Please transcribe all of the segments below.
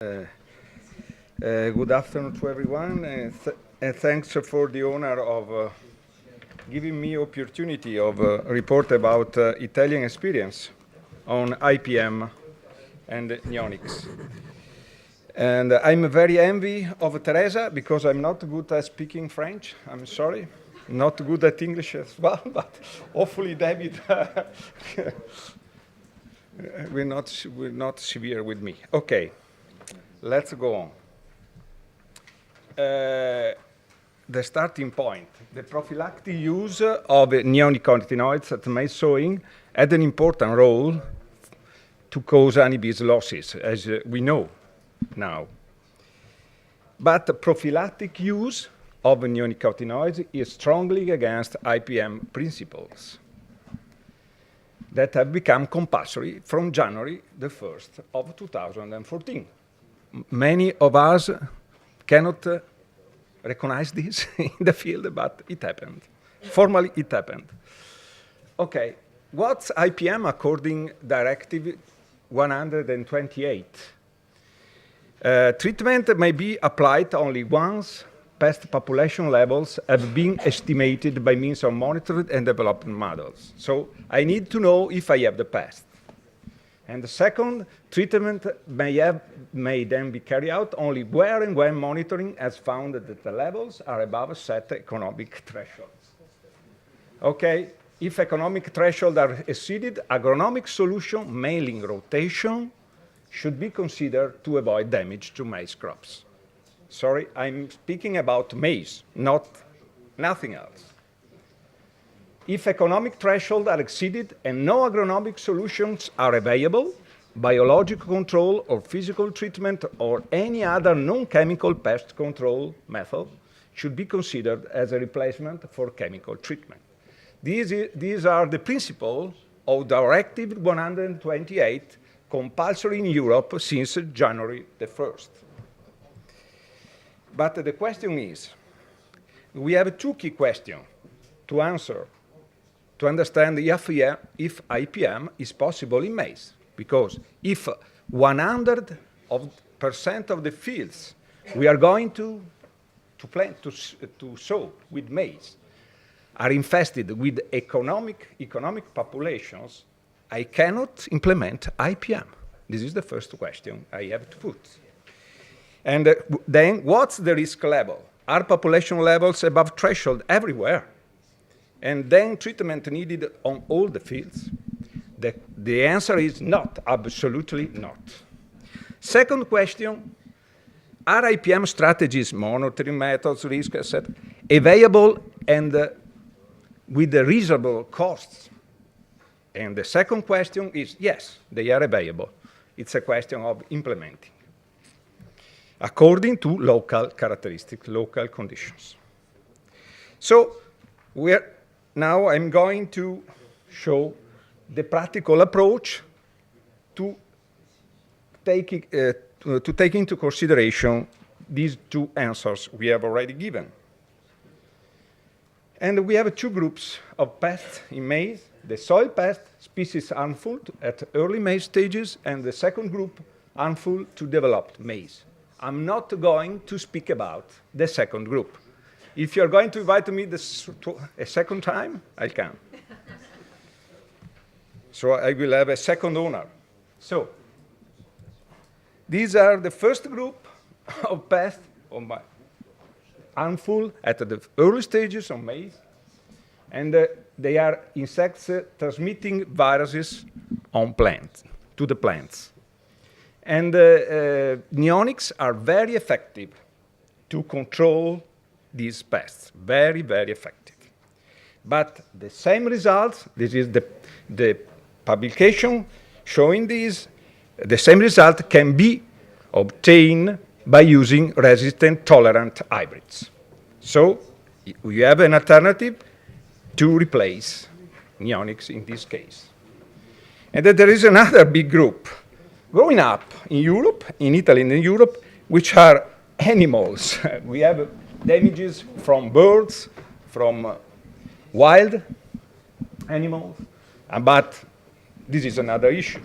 Good afternoon to everyone, and thanks for the honor of giving me opportunity of report about Italian experience on IPM and neonics. And I'm very envy of Teresa because I'm not good at speaking French. I'm sorry, not good at English as well, but hopefully David will not severe with me. Okay. Let's go on. The starting point. The prophylactic use of neonicotinoids at maize sowing had an important role to cause honeybees losses, as we know now. But prophylactic use of neonicotinoids is strongly against IPM principles that have become compulsory from January the 1st of 2014. Many of us cannot recognize this in the field, but it happened. Formally, it happened. Okay, what's IPM according Directive 128? Treatment may be applied only once pest population levels have been estimated by means of monitored and developed models. So I need to know if I have the pest. And the second, treatment may then be carried out only where and when monitoring has found that the levels are above set economic thresholds. Okay, if economic thresholds are exceeded, agronomic solution, mailing rotation, should be considered to avoid damage to maize crops. Sorry, I'm speaking about maize, nothing else. If economic thresholds are exceeded and no agronomic solutions are available, biological control or physical treatment or any other non-chemical pest control method should be considered as a replacement for chemical treatment. These are the principles of Directive 128, compulsory in Europe since January the 1st. But the question is, we have two key questions to answer to understand if IPM is possible in maize. Because if 100% of the fields we are going to plant, to sow with maize, are infested with economic populations, I cannot implement IPM. This is the first question I have to put. And then what's the risk level? Are population levels above threshold everywhere? And then treatment needed on all the fields? The answer is not, absolutely not. Second question, are IPM strategies, monitoring methods, risk, etc., available and with the reasonable costs? And the second question is, yes, they are available. It's a question of implementing according to local characteristics, local conditions. So now I'm going to show the practical approach to take into consideration these two answers we have already given. And we have two groups of pests in maize, the soil pest, species harmful at early maize stages, and the second group, harmful to developed maize. I'm not going to speak about the second group. If you're going to invite me a second time, I can. So I will have a second owner. So these are the first group of pests harmful at the early stages of maize, and they are insects transmitting viruses to the plants. And neonics are very effective to control these pests, very, very effective. But the same results, this is the publication showing these, the same result can be obtained by using resistant-tolerant hybrids. So we have an alternative to replace neonics in this case. And then there is another big group growing up in Europe, in Italy and in Europe, which are animals. We have damages from birds, from wild animals, but this is another issue.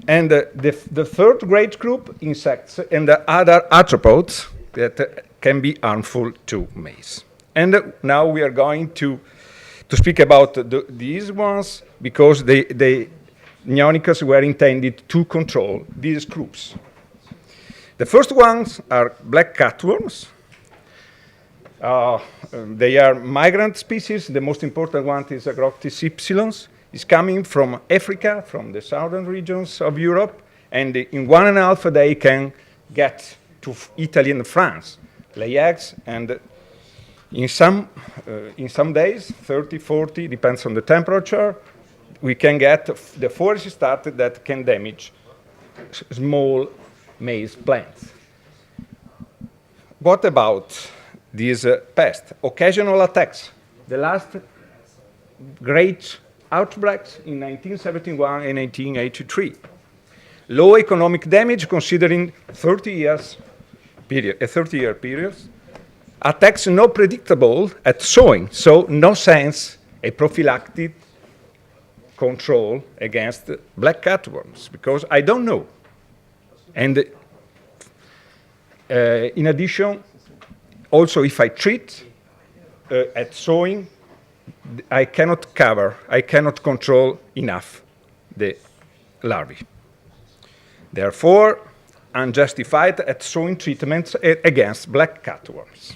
And the third great group, insects and the other arthropods that can be harmful to maize. And now we are going to speak about these ones because the neonicotinoids were intended to control these groups. The first ones are black cutworms. They are migrant species. The most important one is Agroctis ypsilons. It's coming from Africa, from the southern regions of Europe, and in 1.5 days can get to Italy and France, lay eggs, and in some days, 30, 40, depends on the temperature, we can get the forest started that can damage small maize plants. What about these pests? Occasional attacks. The last great outbreaks in 1971 and 1983. Low economic damage considering 30 years period, a 30-year period. Attacks not predictable at sowing, so no sense a prophylactic control against black cutworms because I don't know. And in addition, also if I treat at sowing, I cannot control enough the larvae. Therefore, unjustified at sowing treatments against black cutworms.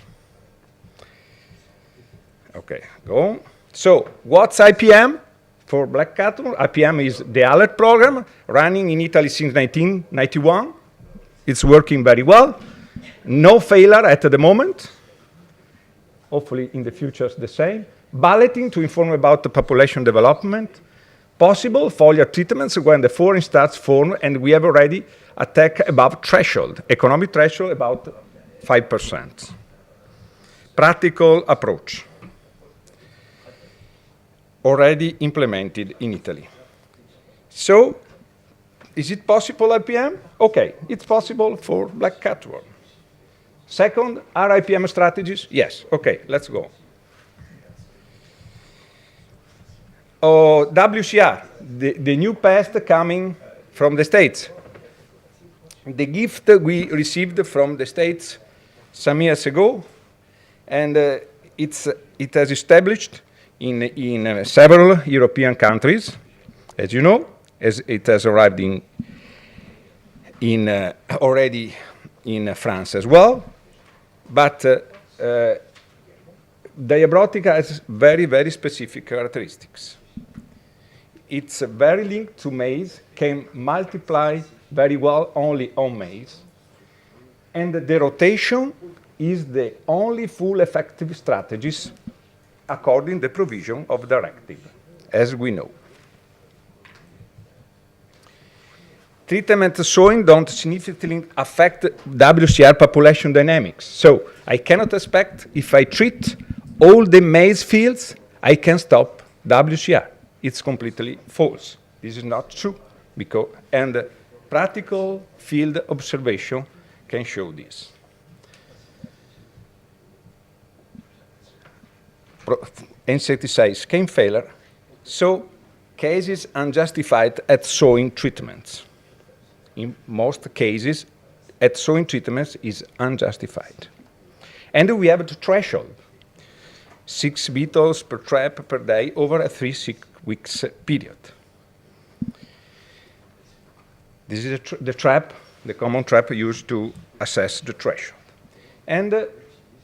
Okay, go on. So, what's IPM for black cutworm? IPM is the alert program running in Italy since 1991. It's working very well. No failure at the moment. Hopefully in the future it's the same. Balloting to inform about the population development. Possible foliar treatments when the foreign starts form and we have already attack above threshold, economic threshold about 5%. Practical approach. Already implemented in Italy. So, is it possible IPM? Okay, it's possible for black cutworm. Second, are IPM strategies? Yes, okay, let's go. WCR, the new pest coming from the States. The gift we received from the States some years ago, and it has established in several European countries, as you know, as it has arrived already in France as well. But Diabrotica has very, very specific characteristics. It's very linked to maize, can multiply very well only on maize, and the rotation is the only full effective strategies according to the provision of directive, as we know. Treatment sowing don't significantly affect WCR population dynamics. So I cannot expect if I treat all the maize fields, I can stop WCR. It's completely false. This is not true. And practical field observation can show this. Insecticides can fail, so cases unjustified at sowing treatments. In most cases, at sowing treatments is unjustified. And we have the threshold, 6 beetles per trap per day over a 3-6 weeks period. This is the trap, the common trap used to assess the threshold. And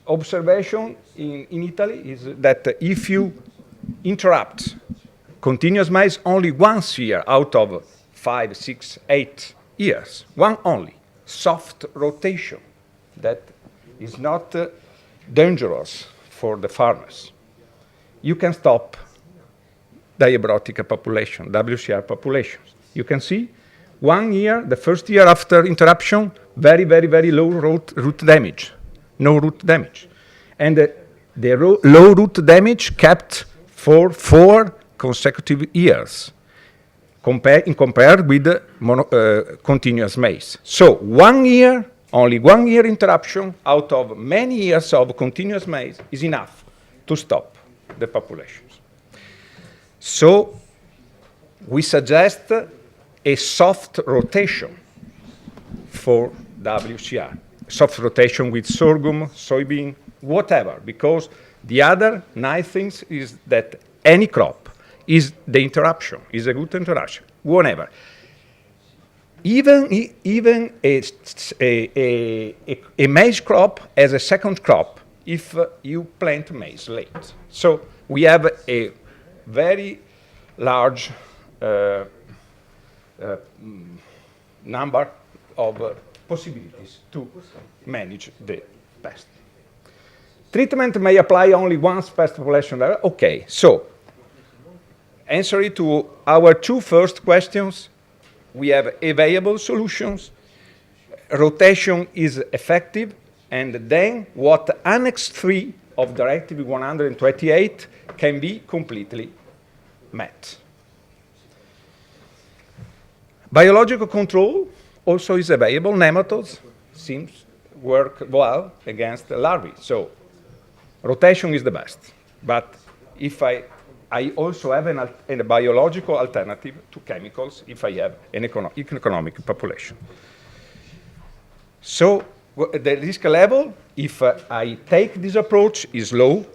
observation in Italy is that if you interrupt continuous maize only once a year out of 5, 6, 8 years, one only, soft rotation, that is not dangerous for the farmers, you can stop Diabrotica population, WCR populations. You can see 1 year, the first year after interruption, very, very, very low root damage. No root damage. And the low root damage kept for 4 consecutive years, compared with continuous maize. So 1 year, only 1 year interruption out of many years of continuous maize is enough to stop the populations. So we suggest a soft rotation for WCR. Soft rotation with sorghum, soybean, whatever, because the other nice thing is that any crop is the interruption, is a good interruption, whatever. Even a maize crop as a second crop if you plant maize late. So we have a very large number of possibilities to manage the pest. Treatment may apply only once pest population level. Okay, so answer to our two first questions, we have available solutions, rotation is effective, and then what Annex 3 of Directive 128 can be completely met. Biological control also is available. Nematodes seems work well against the larvae. So rotation is the best. But if I also have a biological alternative to chemicals if I have an economic population. So the risk level, if I take this approach, is low.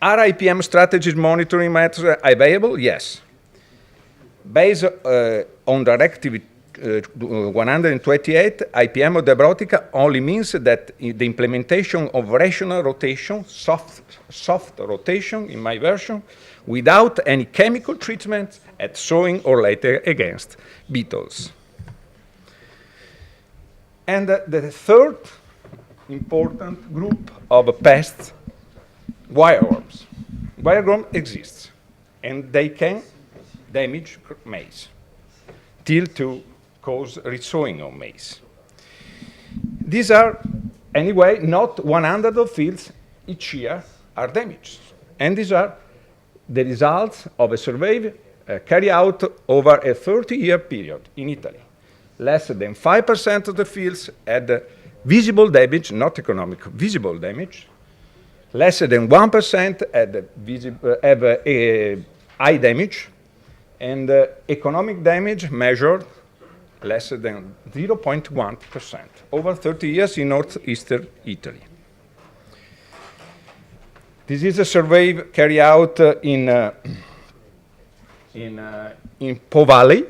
Are IPM strategies monitoring methods available? Yes. Based on Directive 128, IPM of Debrotica only means that the implementation of rational rotation, soft rotation in my version, without any chemical treatment at sowing or later against beetles. And the third important group of pests, wireworms. Wireworm exists, and they can damage maize till to cause resowing of maize. These are, anyway, not 100 of fields each year are damaged. And these are the results of a survey carried out over a 30-year period in Italy. Less than 5% of the fields had visible damage, not economic, visible damage. Less than 1% have eye damage. And economic damage measured less than 0.1% over 30 years in northeastern Italy. This is a survey carried out in Po Valley,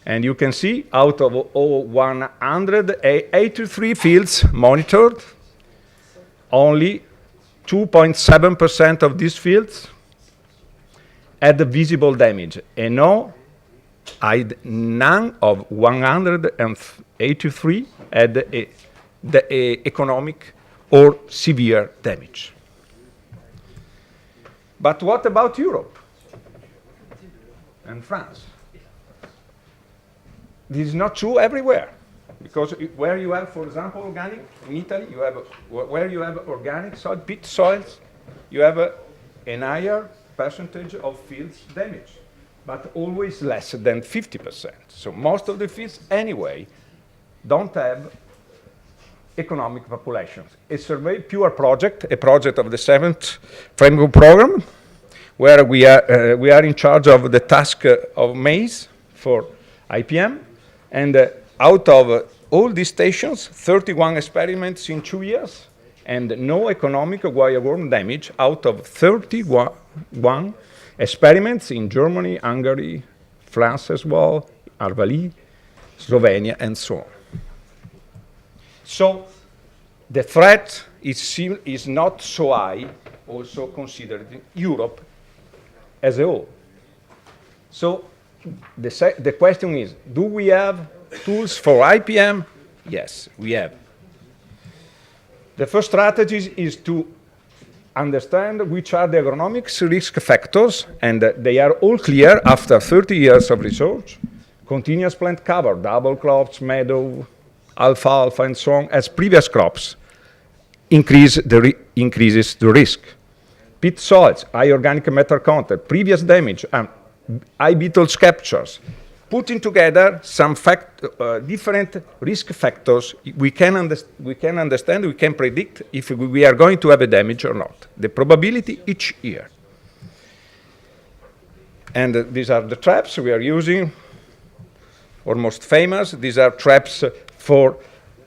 and you can see out of all 183 fields monitored, only 2.7% of these fields had visible damage, and none of 183 had the economic or severe damage. But what about Europe and France? This is not true everywhere, because where you have, for example, organic, in Italy, you have where you have organic soil, pit soils, you have a higher percentage of fields damaged, but always less than 50%. So most of the fields, anyway, don't have economic populations. A survey, pure project, a project of the 7th framework program, where we are in charge of the task of maize for IPM, and out of all these stations, 31 experiments in 2 years, and no economic wireworm damage out of 31 experiments in Germany, Hungary, France as well, Arvali, Slovenia, and so on. So the threat is not so high, also considering Europe as a whole. So the question is, do we have tools for IPM? Yes, we have. The first strategy is to understand which are the agronomics risk factors, and they are all clear after 30 years of research. Continuous plant cover, double crops, meadow, alfalfa, and so on, as previous crops increases the risk. Pit soils, high organic matter content, previous damage, and high beetles captures. Putting together some different risk factors, we can understand, we can predict if we are going to have a damage or not. The probability each year. And these are the traps we are using. or most famous. These are traps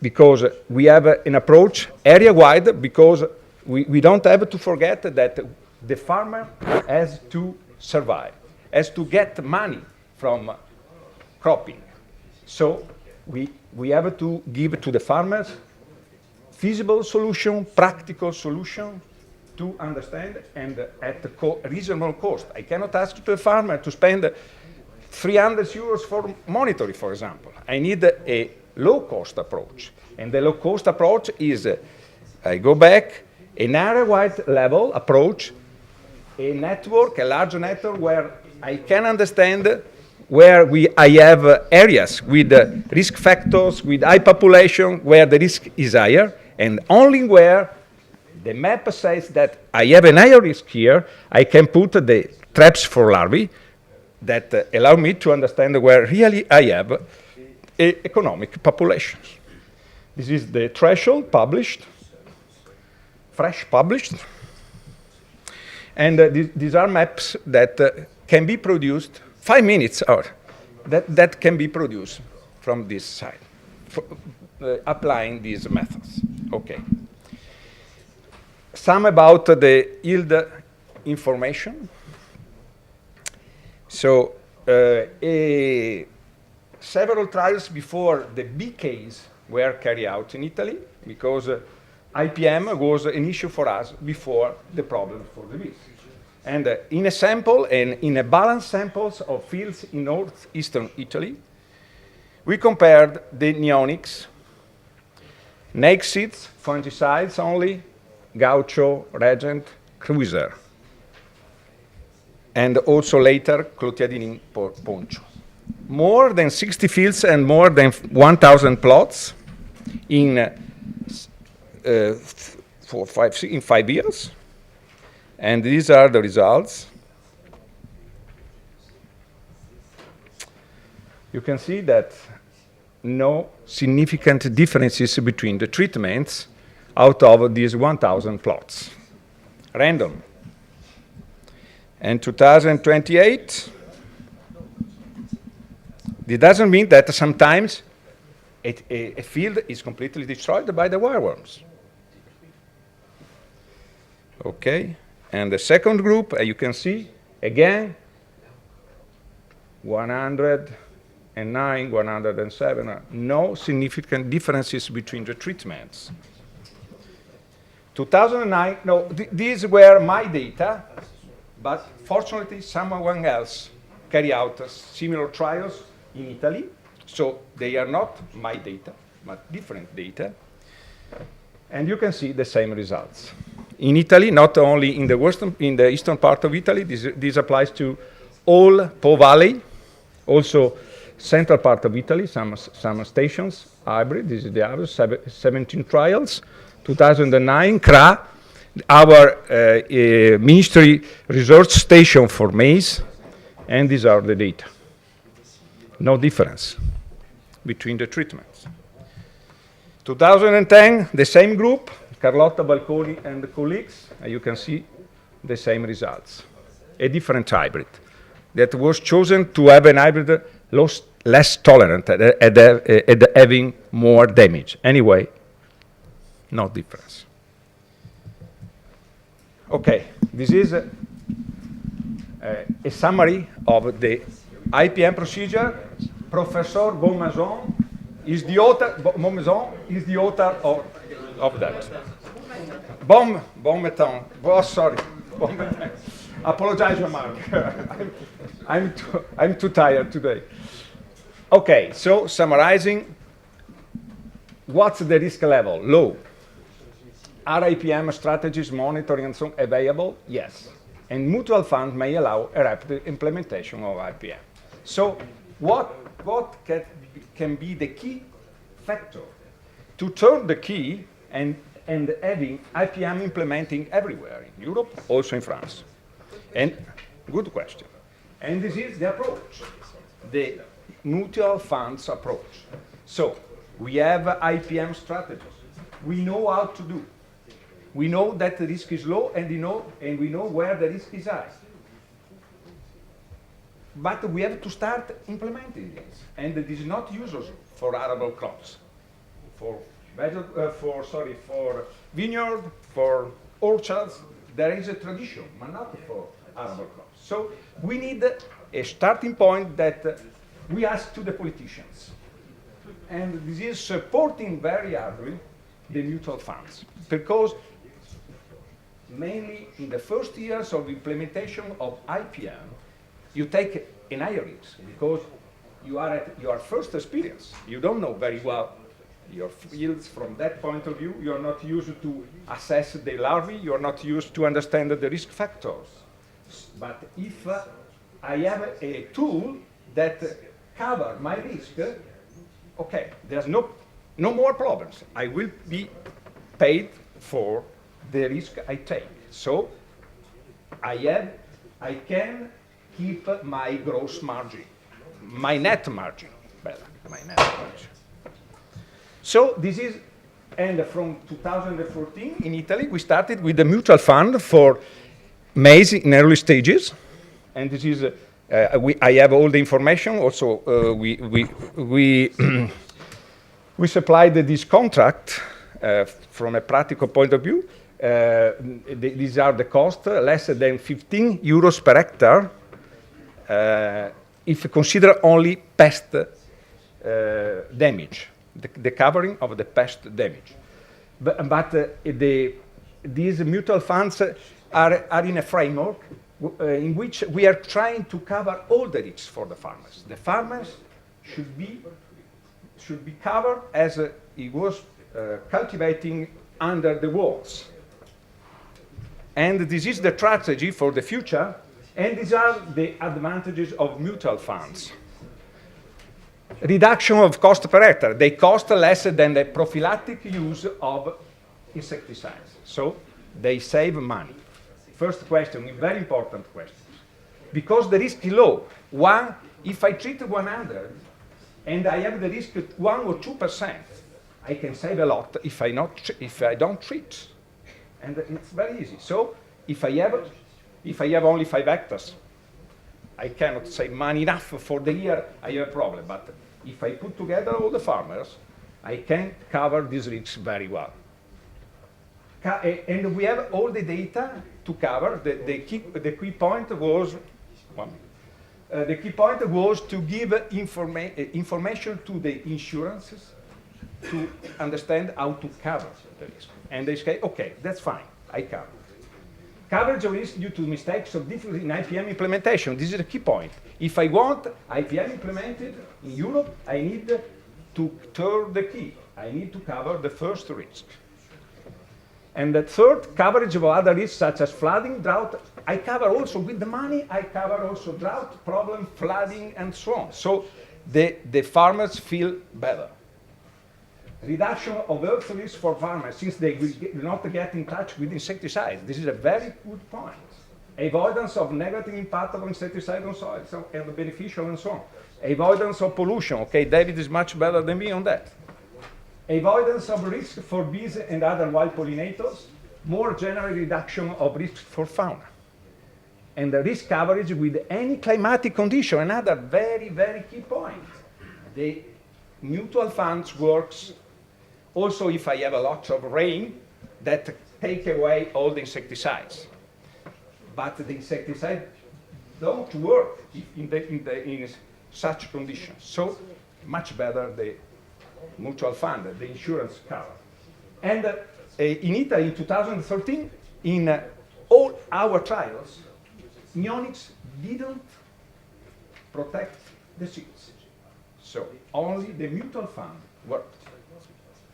because we have an approach area-wide, because we don't have to forget that the farmer has to survive, has to get money from cropping. So we have to give to the farmers feasible solution, practical solution to understand, and at a reasonable cost. I cannot ask to a farmer to spend 300 euros for monitoring, for example. I need a low-cost approach. And the low-cost approach is, I go back, an area-wide level approach, a network, a large network where I can understand where I have areas with risk factors, with high population, where the risk is higher, and only where the map says that I have an higher risk here, I can put the traps for larvae that allow me to understand where really I have economic populations. This is the threshold published, fresh published. And these are maps that can be produced, 5 minutes are, that can be produced from this side, applying these methods. Okay. Some about the yield information. So several trials before the big case were carried out in Italy, because IPM was an issue for us before the problem for the bees. And in a sample, and in a balanced samples of fields in northeastern Italy, we compared the neonics, seeds, fungicides only, gaucho, regent, cruiser, and also later clotiadinin poncho. More than 60 fields and more than 1,000 plots in 5 years. And these are the results. You can see that no significant differences between the treatments out of these 1,000 plots. Random. And 2028, it doesn't mean that sometimes a field is completely destroyed by the wireworms. Okay, and the second group, you can see, again, 109, 107, no significant differences between the treatments. 2009, no, these were my data, but fortunately someone else carried out similar trials in Italy, so they are not my data, but different data. And you can see the same results. In Italy, not only in the eastern part of Italy, this applies to all Po Valley, also central part of Italy, some stations, hybrid, this is the average, 17 trials. 2009, CRA, our ministry research station for maize, and these are the data. No difference between the treatments. 2010, the same group, Carlotta Balconi and colleagues, you can see the same results. A different hybrid that was chosen to have an hybrid less tolerant at having more damage. Anyway, no difference. Okay, this is a summary of the IPM procedure. Professor Bonmaison is the author. Of that. Bonmeton. Oh, sorry. Apologize, Mark. I'm too tired today. Okay, so summarizing, what's the risk level? Low. Are IPM strategies monitoring and so on available? Yes. And mutual funds may allow a rapid implementation of IPM. So what can be the key factor to turn the key and having IPM implementing everywhere in Europe, also in France? And good question. And this is the approach, the mutual funds approach. So we have IPM strategies. We know how to do. We know that the risk is low, and we know where the risk is high. but we have to start implementing this. And it is not usual for arable crops. For vineyard, for orchards, there is a tradition, but not for arable crops. So we need a starting point that we ask to the politicians. And this is supporting very hardly the mutual funds, because mainly in the first years of implementation of IPM, you take an higher risk, because you are at your first experience. You don't know very well your fields from that point of view. You are not used to assess the larvae. You are not used to understand the risk factors. But if I have a tool that covers my risk, okay, there's no more problems. I will be paid for the risk I take. So I can keep my gross margin, my net margin, better, my net margin. So this is, and from 2014 in Italy, we started with the mutual fund for maize in early stages, and this is, I have all the information. Also, we supplied this contract from a practical point of view. These are the costs, less than 15 euros per hectare, if you consider only pest damage, the covering of the pest damage. But these mutual funds are in a framework in which we are trying to cover all the risks for the farmers. The farmers should be covered as he was cultivating under the walls. And this is the strategy for the future, and these are the advantages of mutual funds. Reduction of cost per hectare. They cost less than the prophylactic use of insecticides. So they save money. First question, a very important question. Because the risk is low. If I treat 100 and I have the risk at 1 or 2%, I can save a lot if I don't treat. And it's very easy. So if I have only 5 hectares, I cannot save money enough for the year, I have a problem. But if I put together all the farmers, I can cover these risks very well. And we have all the data to cover. The key point was, the key point was to give information to the insurances to understand how to cover the risk. And they say, okay, that's fine, I cover. Coverage of risk due to mistakes or difficulty in IPM implementation. This is the key point. If I want IPM implemented in Europe, I need to turn the key. I need to cover the first risk. And the third, coverage of other risks such as flooding, drought. I cover also with the money, I cover also drought, problem, flooding, and so on. So the farmers feel better. Reduction of earth risk for farmers, since they will not get in touch with insecticides. This is a very good point. Avoidance of negative impact of insecticide on soil, and beneficial and so on. Avoidance of pollution. Okay, David is much better than me on that. Avoidance of risk for bees and other wild pollinators. More general reduction of risk for fauna. And the risk coverage with any climatic condition. Another very, very key point. The mutual funds works also if I have a lot of rain that take away all the insecticides. But the insecticides don't work in such conditions. So much better the mutual fund, the insurance cover. And in Italy in 2013, in all our trials, neonics didn't protect the seeds. So only the mutual fund worked.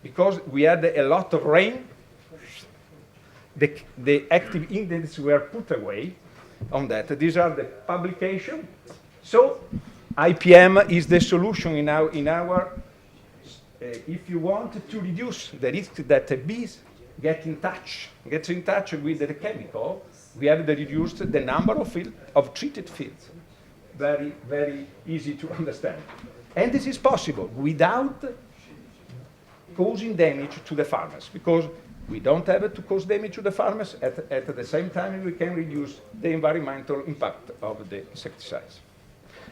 Because we had a lot of rain, the active ingredients were put away on that. These are the publications. So IPM is the solution in our if you want to reduce the risk that the bees gets in touch with the chemical, we have reduced the number of treated fields. Very, very easy to understand. And this is possible without causing damage to the farmers, because we don't have to cause damage to the farmers. At the same time, we can reduce the environmental impact of the insecticides.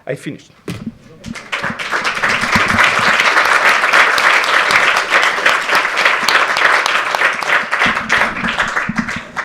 I finished.